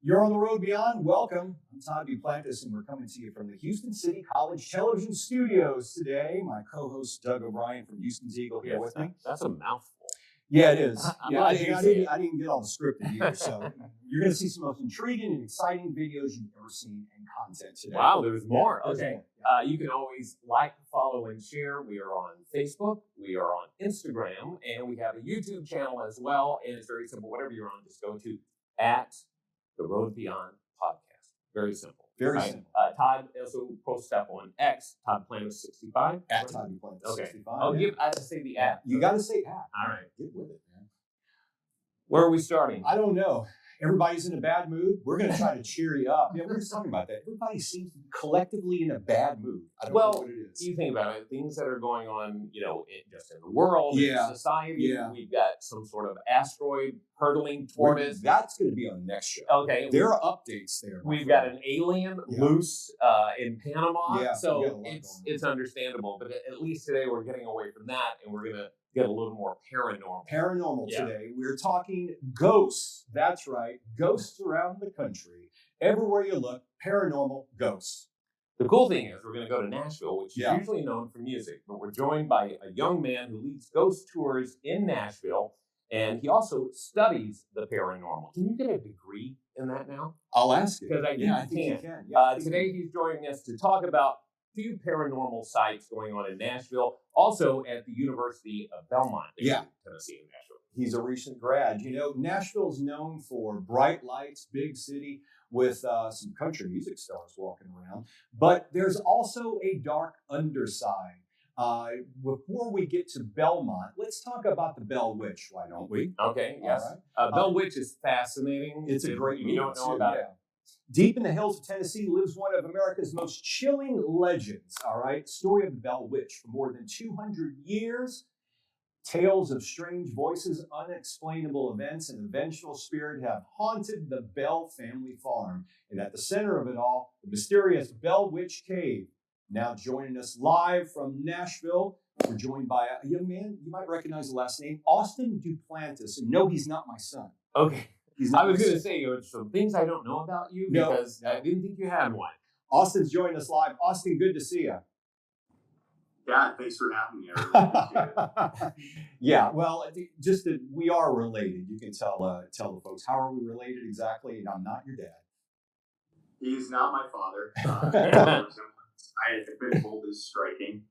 You're on the road beyond. Welcome. I'm Todd Duplantis, and we're coming to you from the Houston City College Television Studios today. My co-host Doug O'Brien from Houston's Eagle here with me. That's a mouthful. Yeah, it is. I didn't didn't get all the scripted here, so you're going to see some most intriguing and exciting videos you've ever seen and content today. Wow, there's more. There's Okay. more. You can always like, follow, and share. We are on Facebook. We are on Instagram. And we have a YouTube channel as well. And it's very simple. Whatever you're on, just go to @The Road Beyond Podcast. Very simple. Very simple. Todd also posts up on X, Todd Duplantis 65. At Todd Duplantis Okay. 65. I have to say the @. You got to say at. All right. Get with it, man. Where are we starting? I don't know. Everybody's in a bad mood. We're going to try to cheer you up. Yeah, we were just talking about that. Everybody seems to be collectively in a bad mood. I don't know what it is. You think about it, things that are going on, just in the world, in society. Yeah. We've got some sort of asteroid hurtling toward us. That's going to be on the next show. Okay. There are updates there. We've got an alien loose in Panama. Yeah, so it's understandable. But at least today we're getting away from that, and we're going to get a little more paranormal. Paranormal today. We're talking ghosts. That's right. Ghosts around the country. Everywhere you look, paranormal ghosts. The cool thing is we're going to go to Nashville, which is Yeah. usually known for music. But we're joined by a young man who leads ghost tours in Nashville. And he also studies the paranormal. Can you get a degree in that now? I'll ask you. Because I think you can. Today he's joining us to talk about a few paranormal sites going on in Nashville, also at the University of Belmont, Tennessee in Nashville. He's a recent grad. You know, Nashville's known for bright lights, big city with some country music stars walking around. But there's also a dark underside. Before we get to Belmont, let's talk about the Bell Witch, why don't we? Okay, yes. All right. Bell Witch is fascinating. It's a great movie. You don't know about it. Deep in the hills of Tennessee lives one of America's most chilling legends, all right? Story of the Bell Witch. For more than 200 years, tales of strange voices, unexplainable events, and the vengeful spirit have haunted the Bell family farm. And at the center of it all, the mysterious Bell Witch Cave. Now joining us live from Nashville, we're joined by a young man, you might recognize the last name, Austin Duplantis. And no, he's not my son. Okay. I was going to say, there's some things I don't know about you because I didn't think you had one. Austin's joining us live. Austin, good to see you. Yeah, thanks for having me. I really appreciate it. Yeah, well, just that we are related. You can tell the folks. How are we related exactly? And I'm not your dad. He's not my father. I have been told is striking.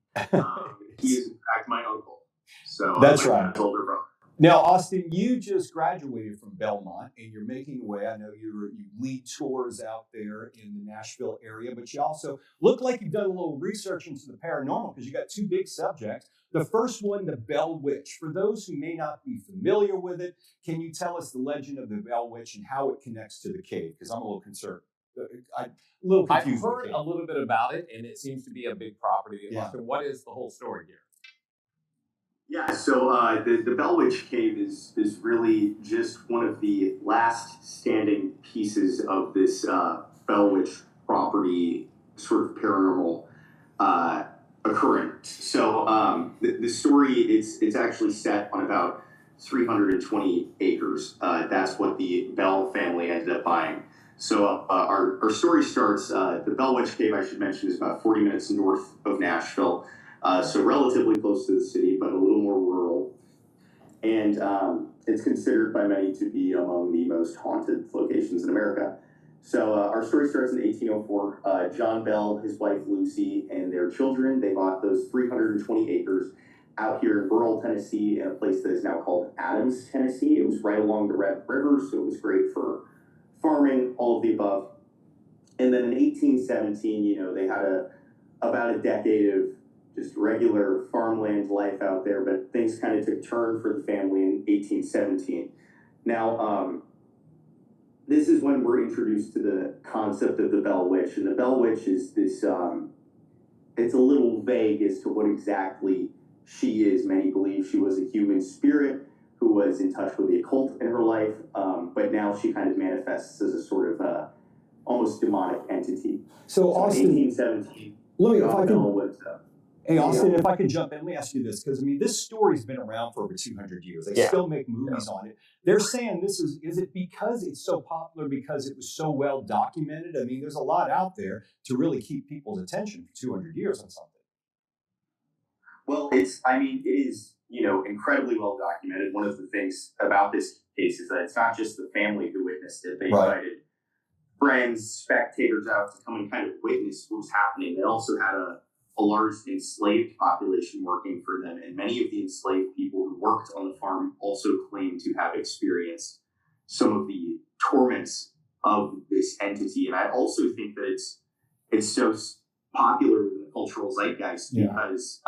He is in fact my uncle. So that's my right. Older brother. Now, Austin, you just graduated from Belmont, and you're making your way. I know you lead tours out there in the Nashville area, but you also look like you've done a little research into the paranormal because you got two big subjects. The first one, the Bell Witch. For those who may not be familiar with it, can you tell us the legend of the Bell Witch and how it connects to the cave? Because I'm a little concerned. A little confused. I've heard a little bit about it, and it seems to be a big property. Yeah. So what is the whole story here? Yeah, so the Bell Witch Cave is really just one of the last standing pieces of this Bell Witch property, sort of paranormal occurrence. So the story, it's actually set on about 320 acres. That's what the Bell family ended up buying. So our story starts, the Bell Witch Cave, I should mention, is about 40 minutes north of Nashville. So relatively close to the city, but a little more rural. And it's considered by many to be among the most haunted locations in America. So our story starts in 1804. John Bell, his wife Lucy, and their children, they bought those 320 acres out here in rural Tennessee in a place that is now called Adams, Tennessee. It was right along the Red River, so it was great for farming, all of the above. And then in 1817, they had about a decade of just regular farmland life out there, but things kind of took a turn for the family in 1817. Now, this is when we're introduced to the concept of the Bell Witch. And the Bell Witch is this, it's a little vague as to what exactly she is. Many believe she was a human spirit who was in touch with the occult in her life, but now she kind of manifests as a sort of almost demonic entity. So Austin, 1817. let me, if I can, Hey, Austin, if I could jump in, let me ask you this, because I mean, this story's been around for over 200 years. They still make movies on it. They're saying is it because it's so popular, because it was so well documented? I mean, there's a lot out there to really keep people's attention for 200 years on something. Well, it is, incredibly well documented. One of the things about this case is that it's not just the family who witnessed it. They invited friends, spectators out to come and kind of witness what was happening. They also had a large enslaved population working for them, and many of the enslaved people who worked on the farm also claimed to have experienced some of the torments of this entity. And I also think that it's so popular within the cultural zeitgeist because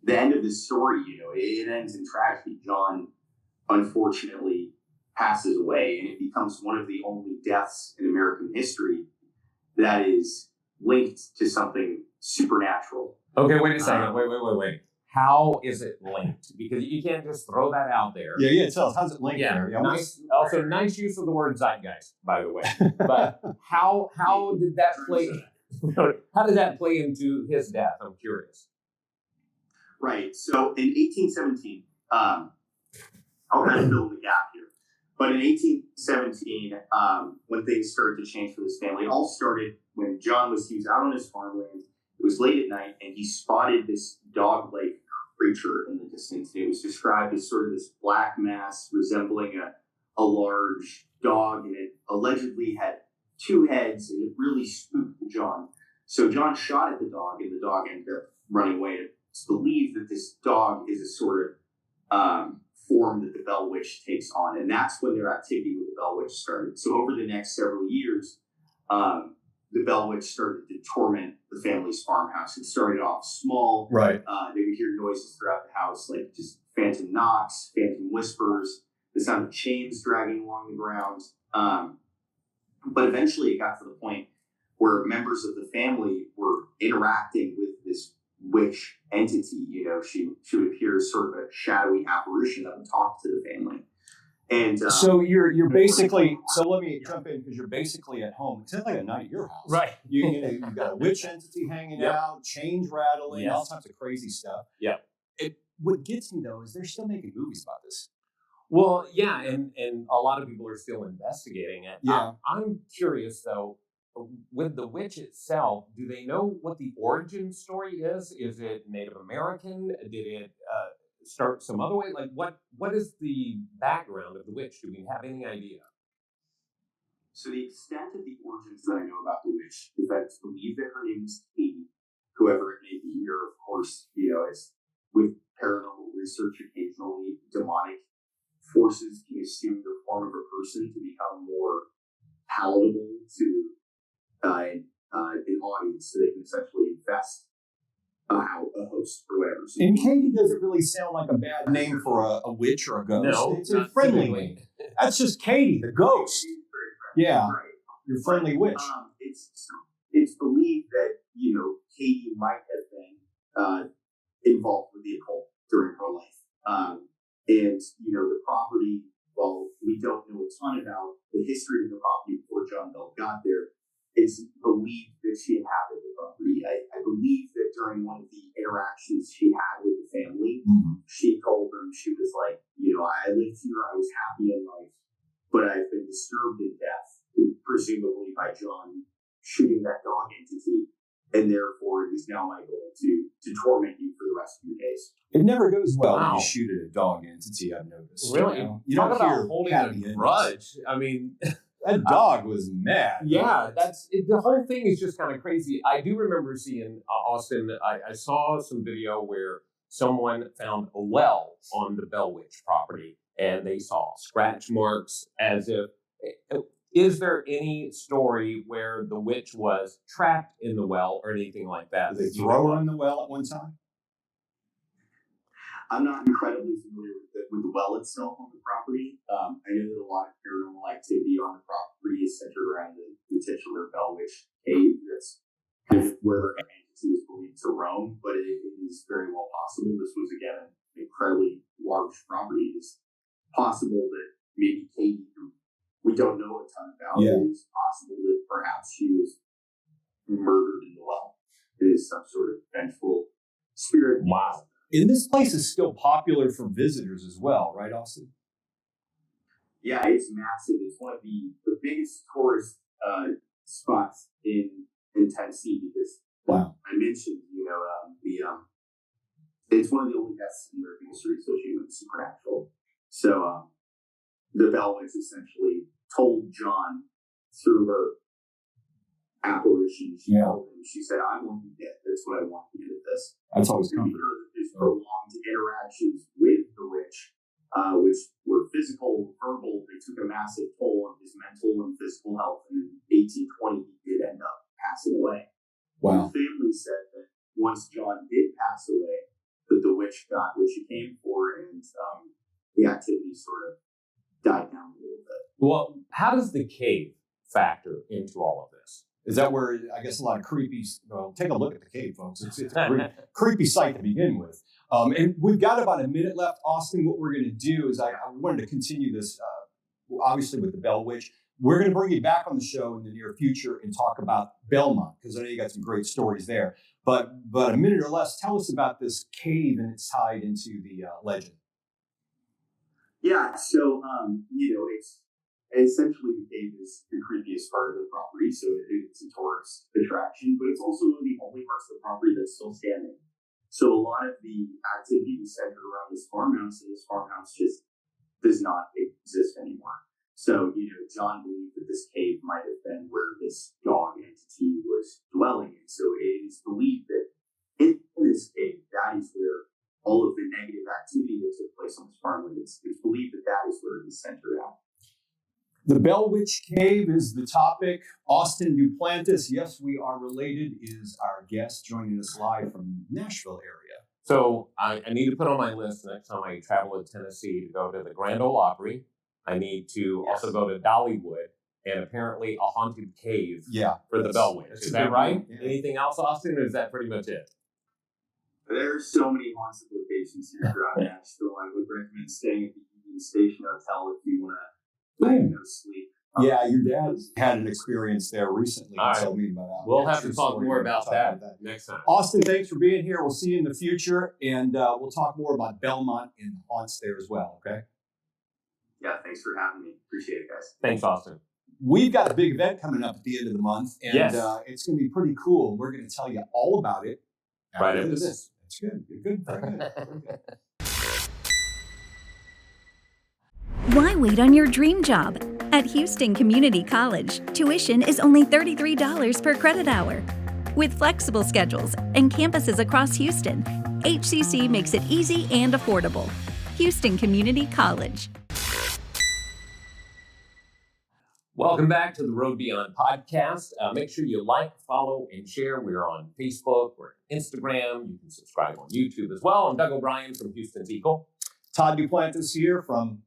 the end of this story, it ends in tragedy. John, unfortunately, passes away, and it becomes one of the only deaths in American history that is linked to something supernatural. Okay, wait a second. Wait. How is it linked? Because you can't just throw that out there. Yeah. Tell us, how's it linked there? Yeah, nice use of the word zeitgeist, by the way. But how did that play? How did that play into his death? I'm curious. Right. So in 1817, I'll kind of fill in the gap here. But in 1817, when things started to change for this family, it all started when he was out on his farmland. It was late at night, and he spotted this dog-like creature in the distance. It was described as sort of this black mass resembling a large dog, and it allegedly had two heads, and it really spooked John. So John shot at the dog, and the dog ended up running away. It's believed that this dog is a sort of form that the Bell Witch takes on, and that's when their activity with the Bell Witch started. So over the next several years, the Bell Witch started to torment the family's farmhouse. It started off small. Right. They would hear noises throughout the house, like just phantom knocks, phantom whispers, the sound of chains dragging along the ground. But eventually it got to the point where members of the family were interacting with this witch entity. She would appear as sort of a shadowy apparition that would talk to the family. And so you're basically, so let me jump in, because you're basically at home. It's like a night at your house. Right. You've got a witch entity hanging out, chains rattling, all types of crazy stuff. Yeah. What gets me, though, is they're still making movies about this. Well, yeah, and a lot of people are still investigating it. Yeah. I'm curious, though, with the witch itself, do they know what the origin story is? Is it Native American? Did it start some other way? Like, what is the background of the witch? Do we have any idea? So the extent of the origins that I know about the witch is that it's believed that her name is Katie, whoever it may be. Or, of course, as with paranormal research, occasionally demonic forces can assume the form of a person to become more palatable to an audience, so they can essentially invest a host or whatever. So and Katie doesn't really sound like a bad name for a witch or a ghost. No, it's a friendly name. That's just Katie, the ghost. Yeah, right. Your friendly witch. It's believed that Katie might have been involved with the occult during her life, and the property. Well, we don't know a ton about the history of the property before John Bell got there. It's believed that she inhabited the property. I believe that during one of the interactions she had with the family, she told them, she was like, I lived here, I was happy in life, but I've been disturbed in death, presumably by John shooting that dog entity, and therefore it is now my goal to torment you for the rest of your days. It never goes well when you shoot at a dog entity, I've noticed. Really? You don't hear holding a grudge. I mean, that dog was mad. Yeah, the whole thing is just kind of crazy. I do remember seeing Austin. I saw some video where someone found a well on the Bell Witch property, and they saw scratch marks as if. Is there any story where the witch was trapped in the well or anything like that? Did they throw her in the well at one time? I'm not incredibly familiar with the well itself on the property. I know that a lot of paranormal activity on the property is centered around the titular Bell Witch cave. That's kind of where an entity is believed to roam, but it is very well possible. This was, again, an incredibly large property. It's possible that maybe Katie, who we don't know a ton about, it is possible that perhaps she was murdered in the well. is some sort of vengeful spirit. Wow. And this place is still popular for visitors as well, right, Austin? Yeah, it's massive. It's one of the biggest tourist spots in Tennessee because Wow. I mentioned, it's one of the only deaths in American history associated with the supernatural. So the Bell Witch essentially told John through her apparition, she told him, she said, I want you dead. That's what I want you to do this. That's always comforting. There's prolonged interactions with the witch, which were physical, verbal. They took a massive toll on his mental and physical health. And in 1820, he did end up passing away. Wow. The family said that once John did pass away, that the witch got what she came for, and the activity sort of died down a little bit. Well, how does the cave factor into all of this? Is that where, I guess, a lot of creepy, well, take a look at the cave, folks. It's a creepy sight to begin with. And we've got about a minute left. Austin, what we're going to do is I wanted to continue this, obviously, with the Bell Witch. We're going to bring you back on the show in the near future and talk about Belmont, because I know you got some great stories there. But a minute or less, tell us about this cave and it's tied into the legend. Yeah, so, it's essentially the cave is the creepiest part of the property, so it's a tourist attraction, but it's also one of the only parts of the property that's still standing. So a lot of the activity was centered around this farmhouse, and this farmhouse just does not exist anymore. So, John believed that this cave might have been where this dog entity was dwelling. And so it is believed that in this cave, that is where all of the negative activity that took place on this farmland, it's believed that that is where it is centered at. The Bell Witch Cave is the topic. Austin Duplantis, yes, we are related, is our guest joining us live from Nashville area. So I need to put on my list next time I travel to Tennessee to go to the Grand Ole Opry. I need to also go to Dollywood and apparently a haunted cave for the Bell Witch. Is that right? Yeah. Anything else, Austin, or is that pretty much it? There's so many haunted locations here throughout Nashville. I would recommend staying at the Union Station Hotel if you want to sleep. Yeah, your dad had an experience there recently. All right. Tell me about we'll have to talk more about that next time. Austin, thanks for being here. We'll see you in the future, and we'll talk more about Belmont and the haunts there as well, okay? Yeah, thanks for having me. Appreciate it, guys. Thanks, Austin. We've got a big event coming up at the end of the month, and it's going to be pretty cool. We're going to tell you all about it right after this. That's good. You're good. Very good. Very good. Why wait on your dream job? At Houston Community College, tuition is only $33 per credit hour. With flexible schedules and campuses across Houston, HCC makes it easy and affordable. Houston Community College. Welcome back to the Road Beyond podcast. Make sure you like, follow, and share. We're on Facebook, we're on Instagram. You can subscribe on YouTube as well. I'm Doug O'Brien from Houston's Eagle. Todd Duplantis here from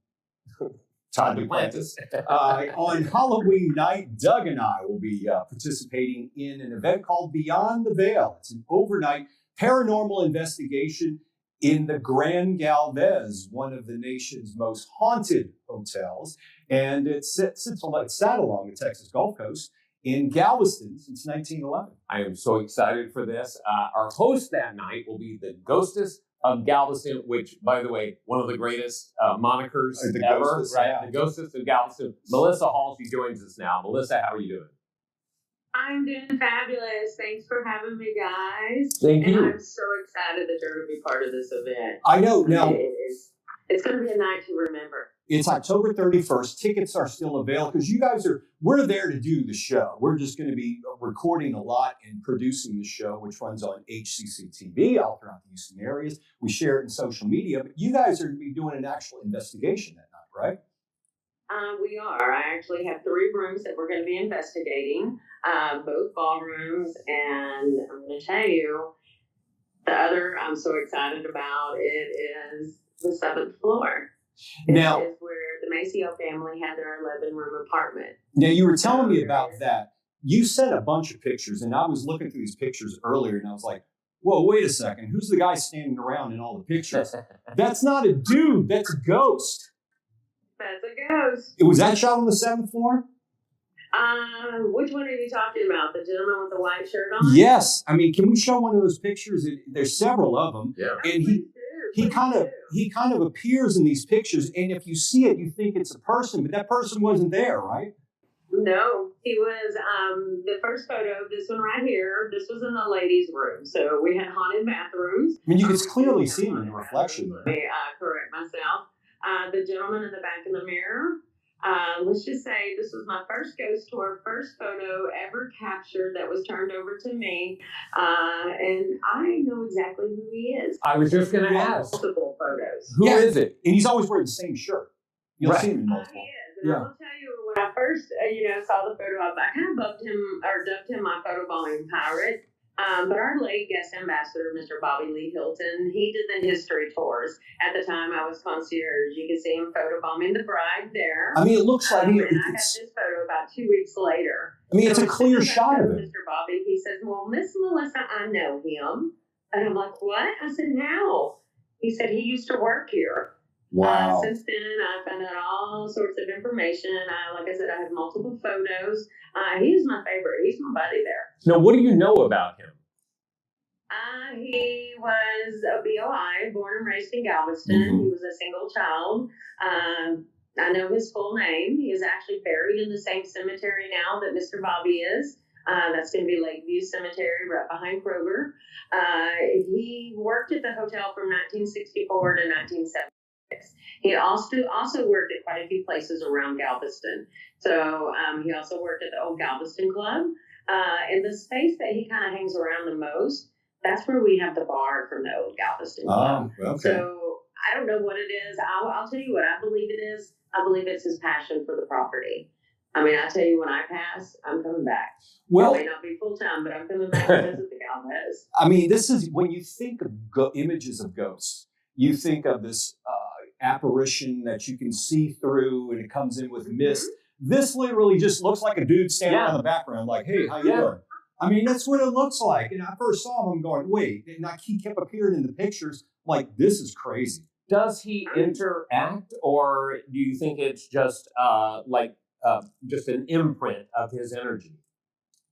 Todd Duplantis. On Halloween night, Doug and I will be participating in an event called Beyond the Veil. It's an overnight paranormal investigation in the Grand Galvez, one of the nation's most haunted hotels. And it sat along the Texas Gulf Coast in Galveston since 1911. I am so excited for this. Our host that night will be the Ghostess of Galveston, which, by the way, one of the greatest monikers ever, Ghostess, right? Yeah. The Ghostess of Galveston. Melissa Hall, she joins us now. Melissa, how are you doing? I'm doing fabulous. Thanks for having me, guys. Thank you. And I'm so excited that you're going to be part of this event. I know. Now, it's going to be a night to remember. it's October 31st. Tickets are still available because we're there to do the show. We're just going to be recording a lot and producing the show, which runs on HCC TV all throughout the Houston areas. We share it in social media, but you guys are going to be doing an actual investigation that night, right? We are. I actually have 3 rooms that we're going to be investigating, both ballrooms, and I'm going to tell you, the other I'm so excited about it is the 7th floor. Now, This is where the Maceo family had their 11-room apartment. Now, you were telling me about that. You sent a bunch of pictures, and I was looking through these pictures earlier, and I was like, whoa, wait a second. Who's the guy standing around in all the pictures? That's not a dude. That's a ghost. That's a ghost. Was that shot on the 7th floor? Which one are you talking about? The gentleman with the white shirt on? Yes. I mean, can we show one of those pictures? There's several of them. Yeah. And he kind of appears in these pictures, and if you see it, you think it's a person, but that person wasn't there, right? No, he was, the first photo, this one right here, this was in the ladies' room. So we had haunted bathrooms. I mean, you can clearly see him in the reflection. Let me correct myself. The gentleman in the back in the mirror, let's just say this was my first ghost tour, first photo ever captured that was turned over to me. And I know exactly who he is. I was just going to ask. Multiple photos. Who is it? And he's always wearing the same shirt. You'll see him in multiple. He is. And I will tell you, when I first, saw the photo, I kind of dubbed him my photobombing pirate. But our late guest ambassador, Mr. Bobby Lee Hilton, he did the history tours. At the time, I was concierge. You can see him photobombing the bride there. I mean, it looks like and I got this photo about 2 weeks later. I mean, it's a clear shot of him. Mr. Bobby, he says, "Well, Miss Melissa, I know him." And I'm like, "What?" I said, "How?" He said, "He used to work here." Wow. Since then, I found out all sorts of information. Like I said, I have multiple photos. He's my favorite. He's my buddy there. Now, what do you know about him? He was a BOI, born and raised in Galveston. Mm-hmm. He was a single child. I know his full name. He is actually buried in the same cemetery now that Mr. Bobby is. That's going to be Lakeview Cemetery right behind Kroger. He worked at the hotel from 1964 to 1976. He also worked at quite a few places around Galveston. So he also worked at the old Galveston Club. And the space that he kind of hangs around the most, that's where we have the bar from the old Galveston Club. Oh, okay. So I don't know what it is. I'll tell you what I believe it is. I believe it's his passion for the property. I mean, I tell you, when I pass, I'm coming back. Well, I may not be full time, but I'm coming back to visit the Galvez. I mean, this is when you think of images of ghosts, you think of this apparition that you can see through, and it comes in with mist. This literally just looks like a dude standing in the background, like, "Hey, how you doing?" I mean, that's what it looks like. And I first saw him, I'm going, wait. And he kept appearing in the pictures, like, this is crazy. Does he interact, or do you think it's just just an imprint of his energy?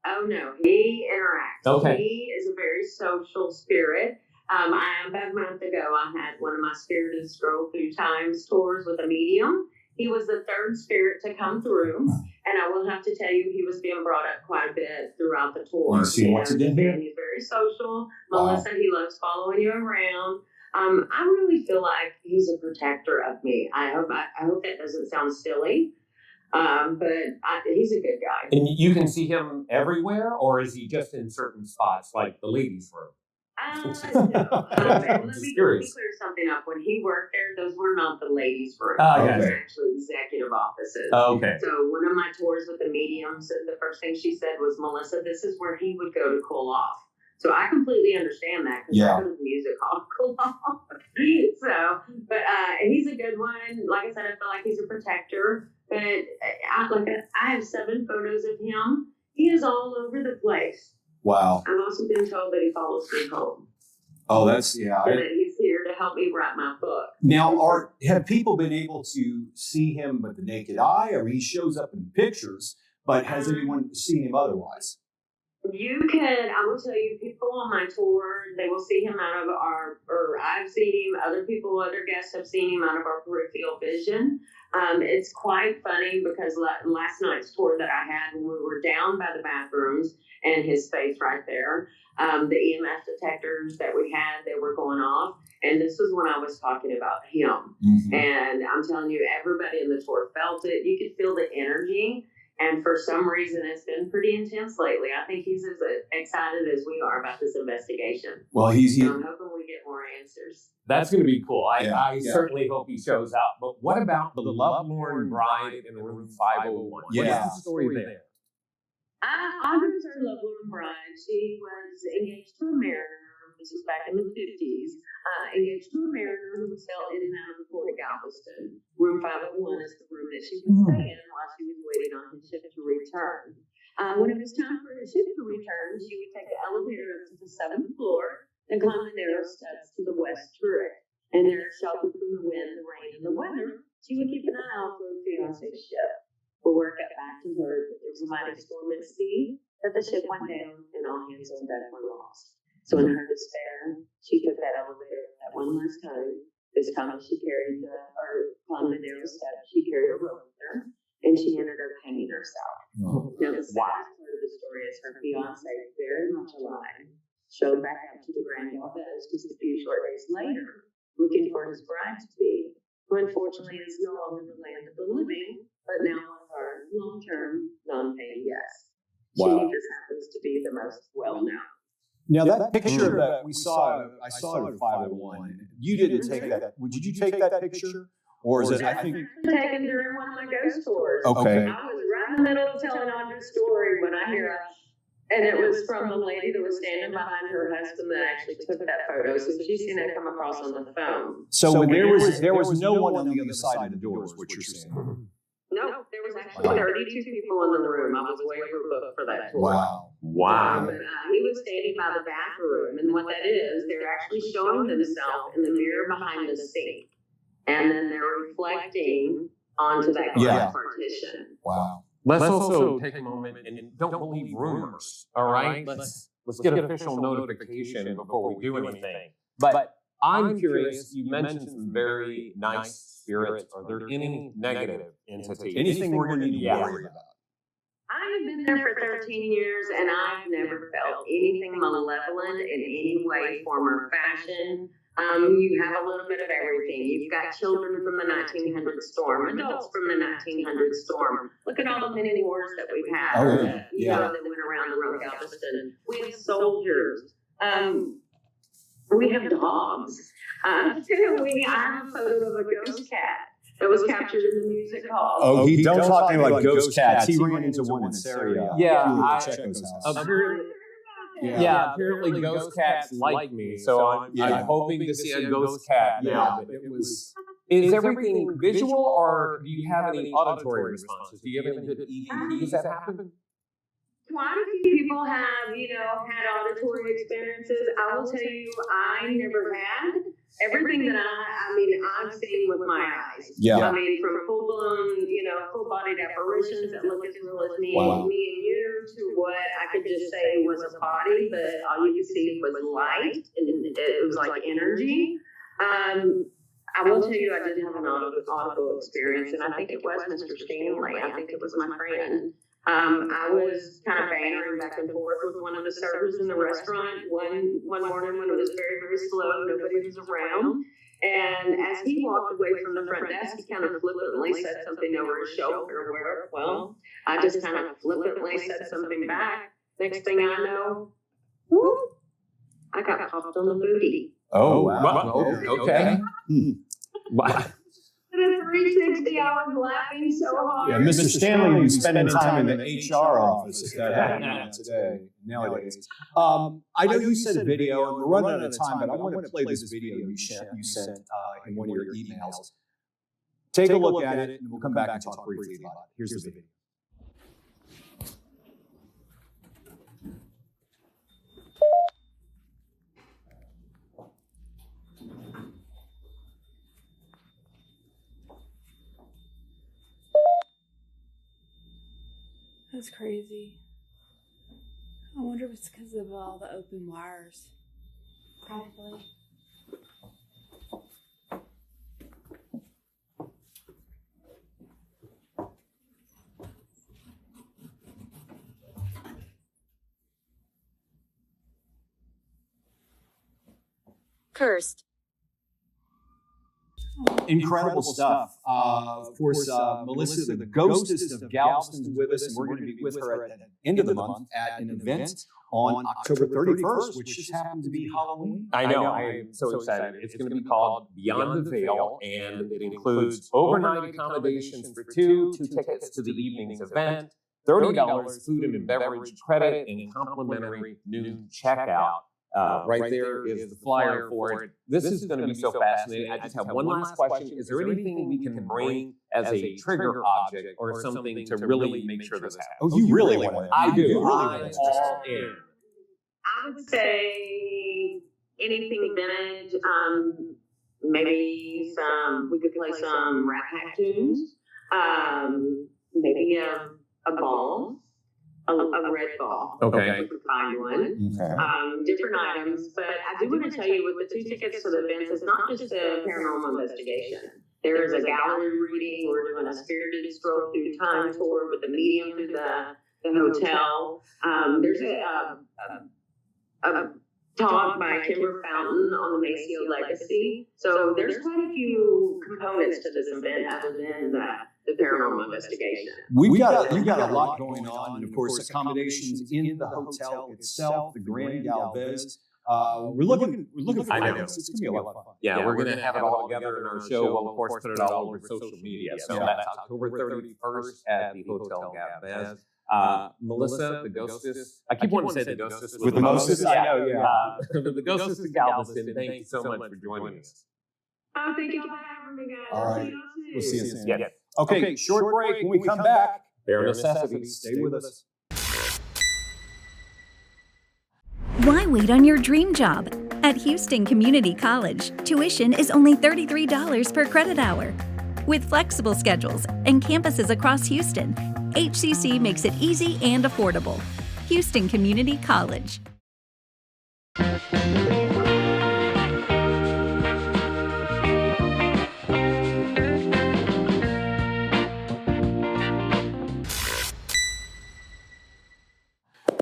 Oh no, he interacts. Okay. He is a very social spirit. About a month ago, I had one of my spirited stroll through times tours with a medium. He was the third spirit to come through, and I will have to tell you, he was being brought up quite a bit throughout the tour. You see what's in here? He's very social. Wow. Melissa, he loves following you around. I really feel like he's a protector of me. I hope that doesn't sound silly. But he's a good guy. And you can see him everywhere, or is he just in certain spots, like the ladies' room? No. Let me clear Curious. something up. When he worked there, those were not the ladies' room. Oh, Those okay. were actually executive offices. Okay. So one of my tours with the mediums, the first thing she said was, "Melissa, this is where he would go to cool off." So I completely understand that, because I go to the music hall to cool off. But he's a good one. Like I said, I feel like he's a protector. But I have 7 photos of him. He is all over the place. Wow. I've also been told that he follows me home. Oh, that's, yeah. And that he's here to help me write my book. Now, have people been able to see him with the naked eye, or he shows up in pictures, but has anyone seen him otherwise? I will tell you, people on my tour, they will see him I've seen him, other guests have seen him out of our peripheral vision. It's quite funny, because last night's tour that I had, when we were down by the bathrooms and his face right there, the EMS detectors that we had, they were going off. And this was when I was talking about him. Mm-hmm. And I'm telling you, everybody in the tour felt it. You could feel the energy. And for some reason, it's been pretty intense lately. I think he's as excited as we are about this investigation. Well, I'm hoping we get more answers. That's going to be cool. I Yeah. certainly hope he shows up. But what about the lovelorn bride in room 501? Yeah. What's the story there? Aubrey's our lovelorn bride. She was engaged to a mariner. This was back in the 50s. Engaged to a mariner who would sail in and out of the port of Galveston. Room 501 is the room that she would stay in while she was waiting on his ship to return. When it was time for his ship to return, she would take the elevator up to the 7th floor and climb the narrow steps to the west turret. And there, sheltered from the wind, the rain, and the weather, she would keep an eye out for her fiance's ship. But word got back to her that there mighty storm at sea that the ship went down and all hands on deck were lost. So in her despair, she took that elevator that one last time. This time she carried climbed the narrow steps, she carried a rope with her, and she ended up hanging herself. Oh. Now the saddest part of the story is her fiance, very much alive, showed back up to the Grand Galvez just a few short days later, looking for his bride-to-be, who unfortunately is no longer the land of the living, but now one of our long-term, non-paying guests. Wow. She just happens to be the most well-known. Now that picture that we saw, I saw it at 501. You didn't take that. Did you take that picture? Or is it, I think... taken during one of my ghost tours. Okay. I was right in the middle of telling Audra's story when I hear it. And it was from the lady that was standing behind her husband that actually took that photo. So she's seen it come across on the phone. So when there was no one on the other side of the door, is what you're saying. No, there was actually 32 people in the room. I was way overbooked for that tour. Wow. But, he was standing by the bathroom, and what that is, they're actually showing themselves in the mirror behind the sink, and then they're reflecting onto that glass partition. Wow. Let's also take a moment and don't believe rumors. All right, let's get official notification before we do anything. But I'm curious. You mentioned some very nice spirits. Are there any negative entities? Anything we're going to need to worry about? I've been there for 13 years, and I've never felt anything malevolent in any way, form, or fashion. You have a little bit of everything. You've got children from the 1900 storm, adults from the 1900 storm. Look at all the many wars that we've had. Oh, Yeah, that went around the Grand Galveston. We have soldiers. We have dogs. I have a photo of a ghost cat that was captured in the music hall. Oh, don't talk to me about ghost cats. He ran into one in Syria. Apparently ghost cats like me, so I'm hoping to see a ghost cat now. But is everything visual, or do you have any auditory responses? Do you have any good EVPs that happen? Quite a few people have, had auditory experiences. I will tell you, I never had. Everything that I've seen with my eyes. Yeah. I mean, from full-blown, full-bodied apparitions that look as real as me and you, to what I could just say was a body, but all you could see was light, and it was like energy. I will tell you, I did have an audible experience, and I think it was Mr. Stanley. I think it was my friend. I was kind of bantering back and forth with one of the servers in the restaurant one morning when it was very, very slow, nobody was around. And as he walked away from the front desk, he kind of flippantly said something over his shoulder or whatever. Well, I just kind of flippantly said something back. Next thing I know, whoop, I got popped on the booty. Oh, wow. Okay. Wow. 360, I was laughing so hard. Yeah, Mr. Stanley was spending time in the HR office if that happened today, nowadays. I know you said a video, and we're running out of time, but I want to play this video you sent in one of your emails. Take a look at it, and we'll come back and talk briefly about it. Here's the video. That's crazy. I wonder if it's because of all the open wires. Probably. Cursed. Incredible stuff. Of course, Melissa, the Ghostess of Galveston, is with us, and we're going to be with her at the end of the month at an event on October 31st, which just happened to be Halloween. I know. I am so excited. It's going to be called Beyond the Veil, and it includes overnight accommodations for two tickets to the evening's event, $30 food and beverage credit, and complimentary noon checkout. Right there is the flyer for it. This is going to be so fascinating. I just have one last question. Is there anything we can bring as a trigger object or something to really make sure this happens? Oh, you really want to? I do. I'm all in. I would say anything vintage. Maybe we could play some Rat Pack tunes. Maybe a ball. a red ball. Okay. We could find one. Okay. Different items, but I do want to tell you with the 2 tickets to the events, it's not just a paranormal investigation. There is a gallery reading. We're doing a spirited stroll through time tour with the medium through the hotel. There's a talk by Kimber Fountain on the Maceo legacy. So there's quite a few components to this event other than the paranormal investigation. We've got a lot going on, and of course, accommodations in the hotel itself, the Grand Galvez. We're looking for I know. this. It's gonna be a lot of fun. Yeah, we're going to have it all together in our show. We'll, of course, put it all over social media. So that's October 31st at the Hotel Galvez. Melissa, the Ghostess. I keep wanting to say the Ghostess With the mostest, I know, yeah. The Ghostess of Galveston. Thank you so much for joining us. Oh, thank you for having me, guys. All right. We'll see you soon. Yeah. Okay, short break. When we come back, Bare necessities. stay with us. Why wait on your dream job? At Houston Community College, tuition is only $33 per credit hour. With flexible schedules and campuses across Houston, HCC makes it easy and affordable. Houston Community College.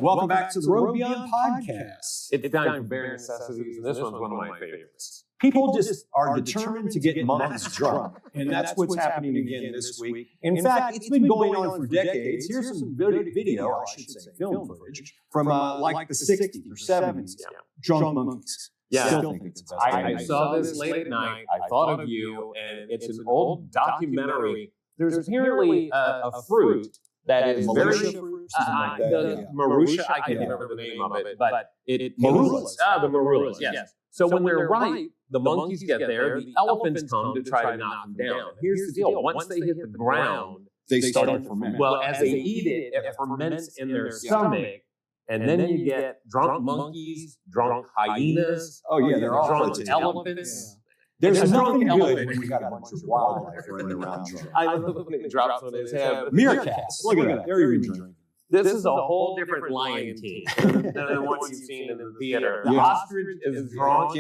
Welcome back to the Road Beyond podcast. It's time for bare necessities, and this one's one of my favorites. People just are determined to get monkeys drunk, and that's what's happening again this week. In fact, it's been going on for decades. Here's some video, I should say, film footage from like the 60s or 70s. Drunk monkeys. Yeah. Still think it's the best I idea. saw this late at night. I thought of you, and it's an old documentary. There's apparently a fruit that is very the marusha. I can't remember the name of it, but it Marullas. the marullas. Yes. So when they're ripe, the monkeys get there. The elephants come to try to knock them down. Here's the deal: once they hit the ground, They start to ferment. well, as they eat it, it ferments in their stomach, and then you get drunk monkeys, drunk hyenas. Oh yeah, they're all drunk fermented. elephants. There's A nothing drunk good elephant. when you got a bunch of wildlife running around drunk. I love when it drops on his head. Meerkats. Look at that. They're even drinking. This is a whole different Lion King than what you've seen in the theater. The Yeah. ostrich is drunk.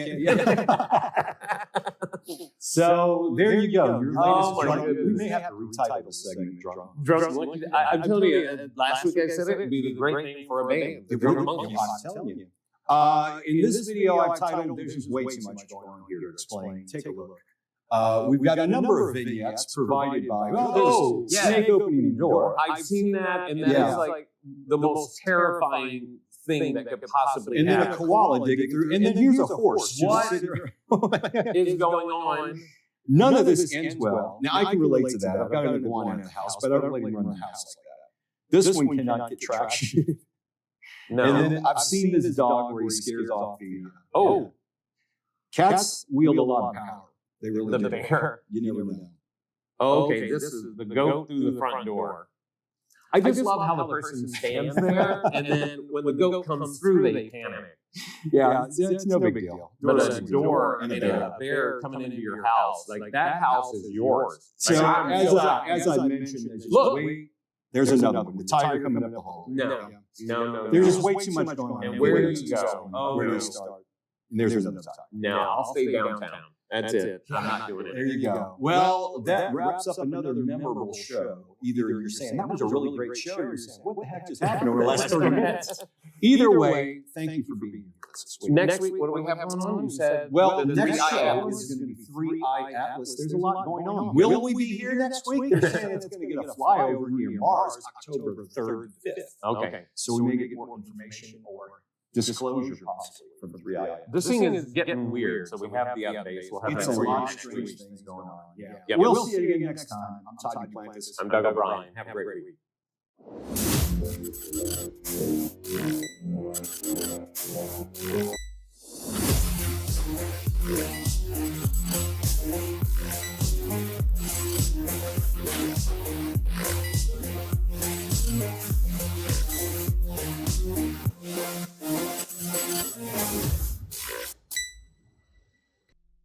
So there you go. Your latest my drunk. We goodness. may have to retitle this segment "Drunk." Drunk monkey. I'm telling you, last week I said it would be the great name for a band. The Drunk Monkeys. I'm telling you. In this video, I've titled "There's just way too much going on here to explain." Take a look. We've got a number of vignettes provided by. Oh, there's yeah. Snake opening the door. I've seen that, and that Yeah. is like the most terrifying thing that could possibly And then a happen. koala digging through, and then here's a horse just What sitting there. is going on? None of this ends well. Now, I can relate to that. I've got an iguana in the house, but I don't let him run the house like that. This one cannot get traction. No. And then I've seen this dog where he scares off the. Oh. Cats wield a lot of power. They really The do. bear. You never know. Okay, this is the goat through the front door. I just love how the person stands there, and then when the goat comes through, they panic. Yeah, it's no big deal. But a door and and a a bear coming into your house, like that house is yours. So Like, as I mentioned, there's just Look. there's another one. The tiger coming up the hole. No. There's just way too much going on. And where do you go? Oh, Where do no. you start? And there's another tiger. No, I'll stay downtown. That's it. I'm not doing There it. you go. Well, that wraps up another memorable show. Either you're saying that was a really great show, or you're saying what the heck just happened over the last 30 minutes. Either way, thank you for being here this week. Next week, what do we have going on? You said Well, the next 3i show Atlas. is going to be 3i Atlas. There's a lot going on. Will we be here next week? They're saying it's going to get a flyover near Mars, October 3rd, 5th. Okay. So we may get more information or disclosure possibly from 3i Atlas. This thing is getting weird, so we have the updates. We'll have It's that a for you lot of next strange week. things going on. Yeah. Yeah. We'll see you again next time. I'm Todd Duplantis. I'm Doug O'Brien. Have a great week.